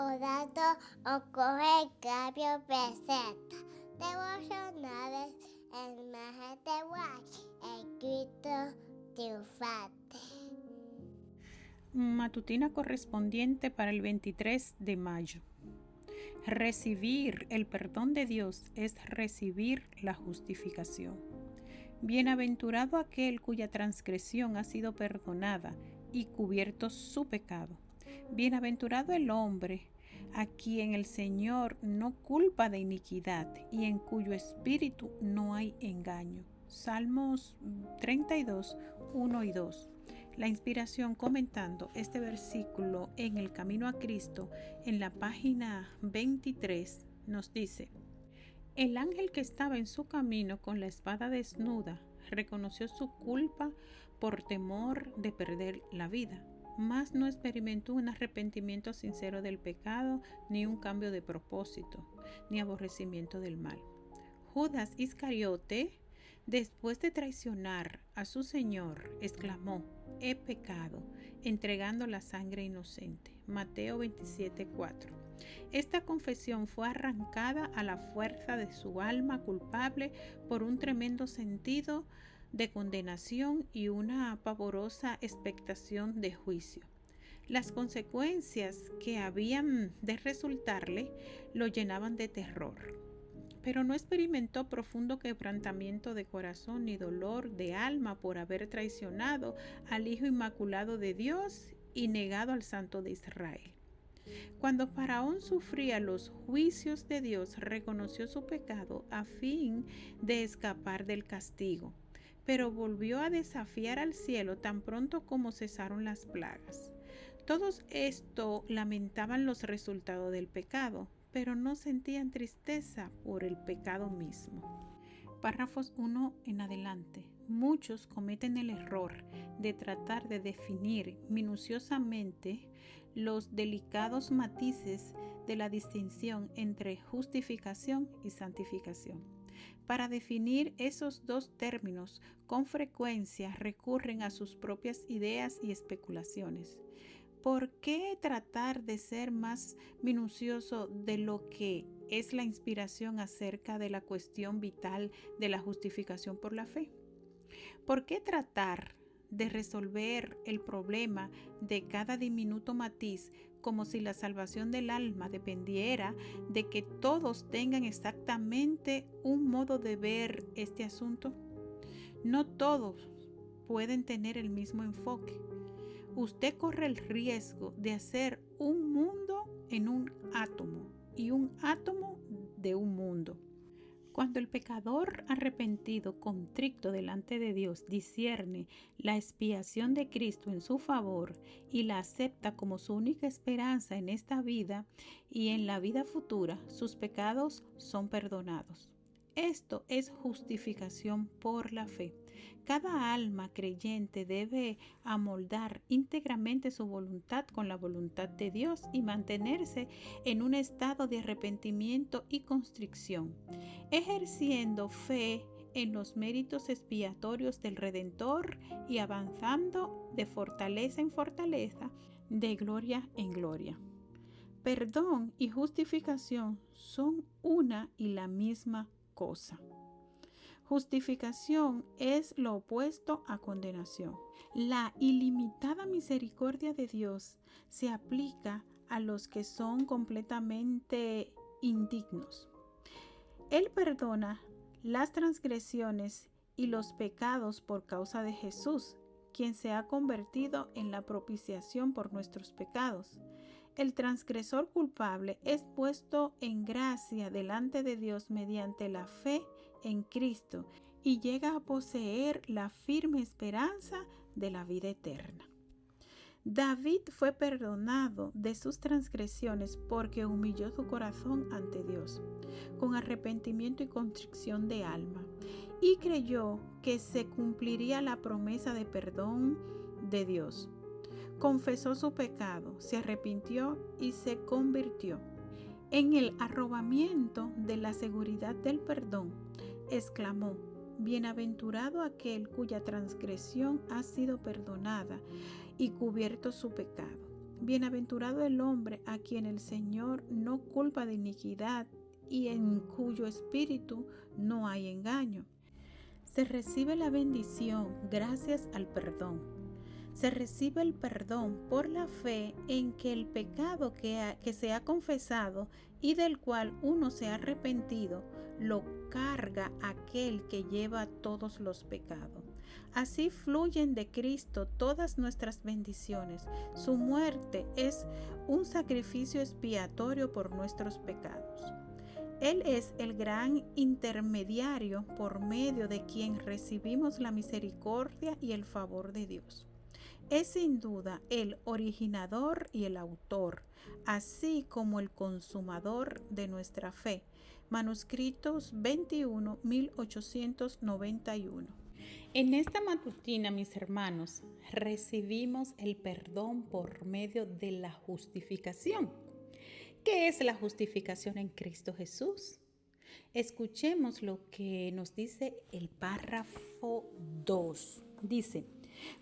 Orando ocurre el cambio presenta. Devocionales, el maje de guay, el Cristo triunfante. Matutina correspondiente para el 23 de mayo. Recibir el perdón de Dios es recibir la justificación. Bienaventurado aquel cuya transgresión ha sido perdonada y cubierto su pecado. Bienaventurado el hombre a quien el Señor no culpa de iniquidad y en cuyo espíritu no hay engaño. Salmos 32, 1 y 2. La inspiración comentando este versículo en el Camino a Cristo en la página 23 nos dice: el ángel que estaba en su camino con la espada desnuda reconoció su culpa por temor de perder la vida, mas no experimentó un arrepentimiento sincero del pecado, ni un cambio de propósito, ni aborrecimiento del mal. Judas Iscariote, después de traicionar a su Señor, exclamó: he pecado, entregando la sangre inocente. Mateo 27:4. Esta confesión fue arrancada a la fuerza de su alma culpable por un tremendo sentido de condenación y una pavorosa expectación de juicio. Las consecuencias que habían de resultarle lo llenaban de terror. Pero no experimentó profundo quebrantamiento de corazón ni dolor de alma por haber traicionado al Hijo Inmaculado de Dios y negado al Santo de Israel. Cuando Faraón sufría los juicios de Dios, reconoció su pecado a fin de escapar del castigo, pero volvió a desafiar al cielo tan pronto como cesaron las plagas. Todos esto lamentaban los resultados del pecado, pero no sentían tristeza por el pecado mismo. Párrafos 1 en adelante. Muchos cometen el error de tratar de definir minuciosamente los delicados matices de la distinción entre justificación y santificación. Para definir esos dos términos, con frecuencia recurren a sus propias ideas y especulaciones. ¿Por qué tratar de ser más minucioso de lo que es la inspiración acerca de la cuestión vital de la justificación por la fe? ¿Por qué tratar de resolver el problema de cada diminuto matiz como si la salvación del alma dependiera de que todos tengan exactamente un modo de ver este asunto? No todos pueden tener el mismo enfoque. Usted corre el riesgo de hacer un mundo en un átomo y un átomo de un mundo. Cuando el pecador arrepentido, contrito delante de Dios, discierne la expiación de Cristo en su favor y la acepta como su única esperanza en esta vida y en la vida futura, sus pecados son perdonados. Esto es justificación por la fe. Cada alma creyente debe amoldar íntegramente su voluntad con la voluntad de Dios y mantenerse en un estado de arrepentimiento y constricción, ejerciendo fe en los méritos expiatorios del Redentor y avanzando de fortaleza en fortaleza, de gloria en gloria. Perdón y justificación son una y la misma cosa. Justificación es lo opuesto a condenación. La ilimitada misericordia de Dios se aplica a los que son completamente indignos. Él perdona las transgresiones y los pecados por causa de Jesús, quien se ha convertido en la propiciación por nuestros pecados. El transgresor culpable es puesto en gracia delante de Dios mediante la fe en Cristo y llega a poseer la firme esperanza de la vida eterna. David fue perdonado de sus transgresiones porque humilló su corazón ante Dios, con arrepentimiento y contrición de alma, y creyó que se cumpliría la promesa de perdón de Dios. Confesó su pecado, se arrepintió y se convirtió. En el arrobamiento de la seguridad del perdón, exclamó: bienaventurado aquel cuya transgresión ha sido perdonada y cubierto su pecado. Bienaventurado el hombre a quien el Señor no culpa de iniquidad y en cuyo espíritu no hay engaño. Se recibe la bendición gracias al perdón. Se recibe el perdón por la fe en que el pecado que se ha confesado y del cual uno se ha arrepentido, lo carga aquel que lleva todos los pecados. Así fluyen de Cristo todas nuestras bendiciones. Su muerte es un sacrificio expiatorio por nuestros pecados. Él es el gran intermediario por medio de quien recibimos la misericordia y el favor de Dios. Es sin duda el originador y el autor, así como el consumador de nuestra fe. Manuscritos 21, 1891. En esta matutina, mis hermanos, recibimos el perdón por medio de la justificación. ¿Qué es la justificación en Cristo Jesús? Escuchemos lo que nos dice el párrafo 2. Dice: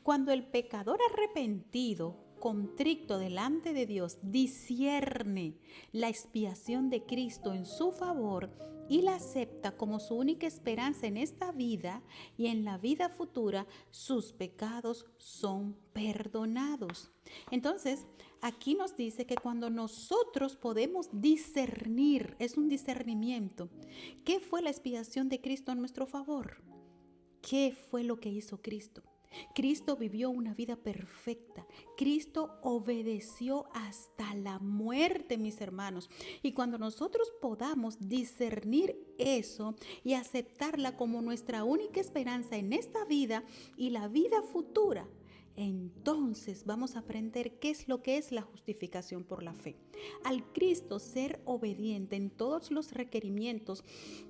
cuando el pecador arrepentido, contrito delante de Dios, discierne la expiación de Cristo en su favor y la acepta como su única esperanza en esta vida y en la vida futura, sus pecados son perdonados. Entonces, aquí nos dice que cuando nosotros podemos discernir, es un discernimiento, ¿qué fue la expiación de Cristo en nuestro favor? ¿Qué fue lo que hizo Cristo? Cristo vivió una vida perfecta. Cristo obedeció hasta la muerte, mis hermanos. Y cuando nosotros podamos discernir eso y aceptarla como nuestra única esperanza en esta vida y la vida futura, entonces vamos a aprender qué es lo que es la justificación por la fe. Al Cristo ser obediente en todos los requerimientos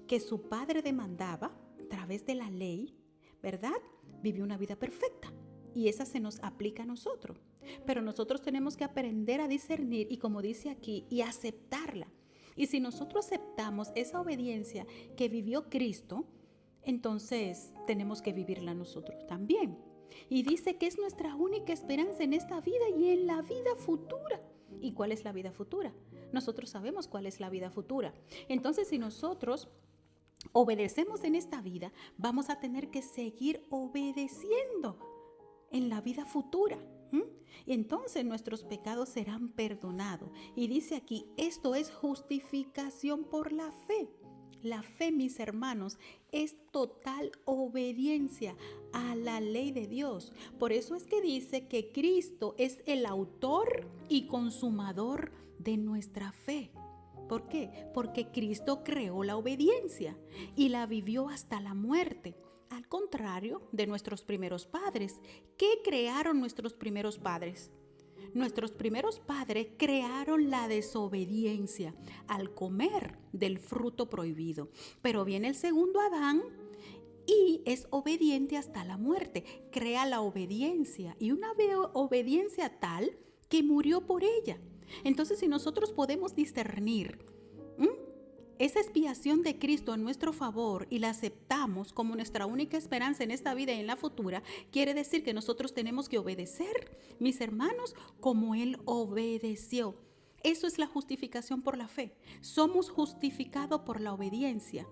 que su Padre demandaba a través de la ley, ¿verdad? Vivió una vida perfecta y esa se nos aplica a nosotros. Pero nosotros tenemos que aprender a discernir y, como dice aquí, y aceptarla. Y si nosotros aceptamos esa obediencia que vivió Cristo, entonces tenemos que vivirla nosotros también. Y dice que es nuestra única esperanza en esta vida y en la vida futura. ¿Y cuál es la vida futura? Nosotros sabemos cuál es la vida futura. Entonces, si nosotros obedecemos en esta vida, vamos a tener que seguir obedeciendo en la vida futura. Y entonces nuestros pecados serán perdonados. Y dice aquí, esto es justificación por la fe. La fe, mis hermanos, es total obediencia a la ley de Dios. Por eso es que dice que Cristo es el autor y consumador de nuestra fe. ¿Por qué? Porque Cristo creó la obediencia y la vivió hasta la muerte. Al contrario de nuestros primeros padres. ¿Qué crearon nuestros primeros padres? Nuestros primeros padres crearon la desobediencia al comer del fruto prohibido. Pero viene el segundo Adán y es obediente hasta la muerte. Crea la obediencia y una obediencia tal que murió por ella. Entonces, si nosotros podemos discernir esa expiación de Cristo en nuestro favor y la aceptamos como nuestra única esperanza en esta vida y en la futura, quiere decir que nosotros tenemos que obedecer, mis hermanos, como Él obedeció. Eso es la justificación por la fe. Somos justificados por la obediencia.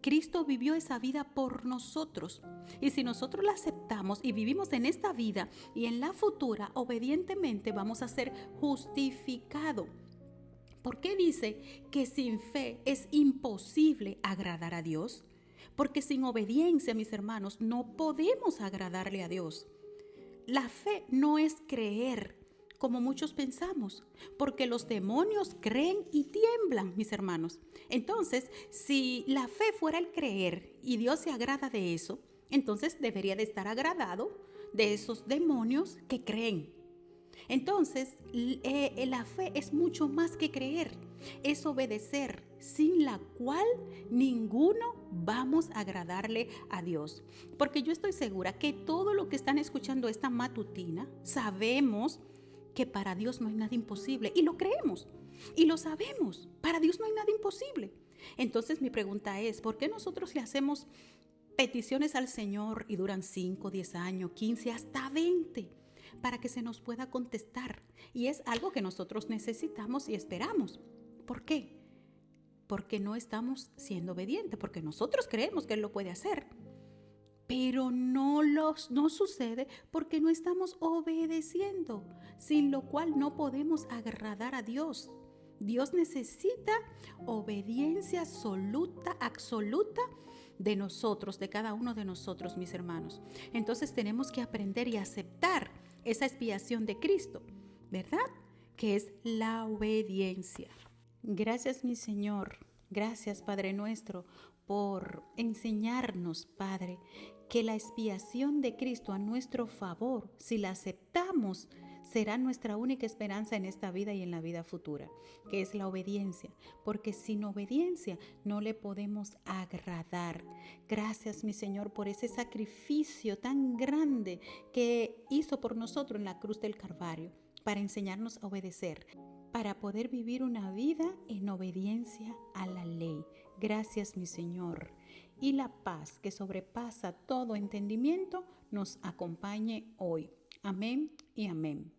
Cristo vivió esa vida por nosotros. Y si nosotros la aceptamos y vivimos en esta vida y en la futura, obedientemente vamos a ser justificados. ¿Por qué dice que sin fe es imposible agradar a Dios? Porque sin obediencia, mis hermanos, no podemos agradarle a Dios. La fe no es creer, como muchos pensamos, porque los demonios creen y tiemblan, mis hermanos. Entonces, si la fe fuera el creer y Dios se agrada de eso, entonces debería de estar agradado de esos demonios que creen. Entonces, la fe es mucho más que creer, es obedecer, sin la cual ninguno vamos a agradarle a Dios. Porque yo estoy segura que todo lo que están escuchando esta matutina, sabemos que para Dios no hay nada imposible y lo creemos y lo sabemos, para Dios no hay nada imposible. Entonces mi pregunta es, ¿por qué nosotros le hacemos peticiones al Señor y duran 5, 10 años, 15, hasta 20? para que se nos pueda contestar. Y es algo que nosotros necesitamos y esperamos. ¿Por qué? Porque no estamos siendo obedientes, porque nosotros creemos que Él lo puede hacer. Pero no sucede porque no estamos obedeciendo, sin lo cual no podemos agradar a Dios. Dios necesita obediencia absoluta de nosotros, de cada uno de nosotros, mis hermanos. Entonces tenemos que aprender y aceptar esa expiación de Cristo, ¿verdad? Que es la obediencia. Gracias, mi Señor. Gracias, Padre nuestro, por enseñarnos, Padre, que la expiación de Cristo a nuestro favor, si la aceptamos, será nuestra única esperanza en esta vida y en la vida futura, que es la obediencia, porque sin obediencia no le podemos agradar. Gracias, mi Señor, por ese sacrificio tan grande que hizo por nosotros en la cruz del Calvario, para enseñarnos a obedecer, para poder vivir una vida en obediencia a la ley. Gracias, mi Señor. Y la paz que sobrepasa todo entendimiento nos acompañe hoy. Amén y amén.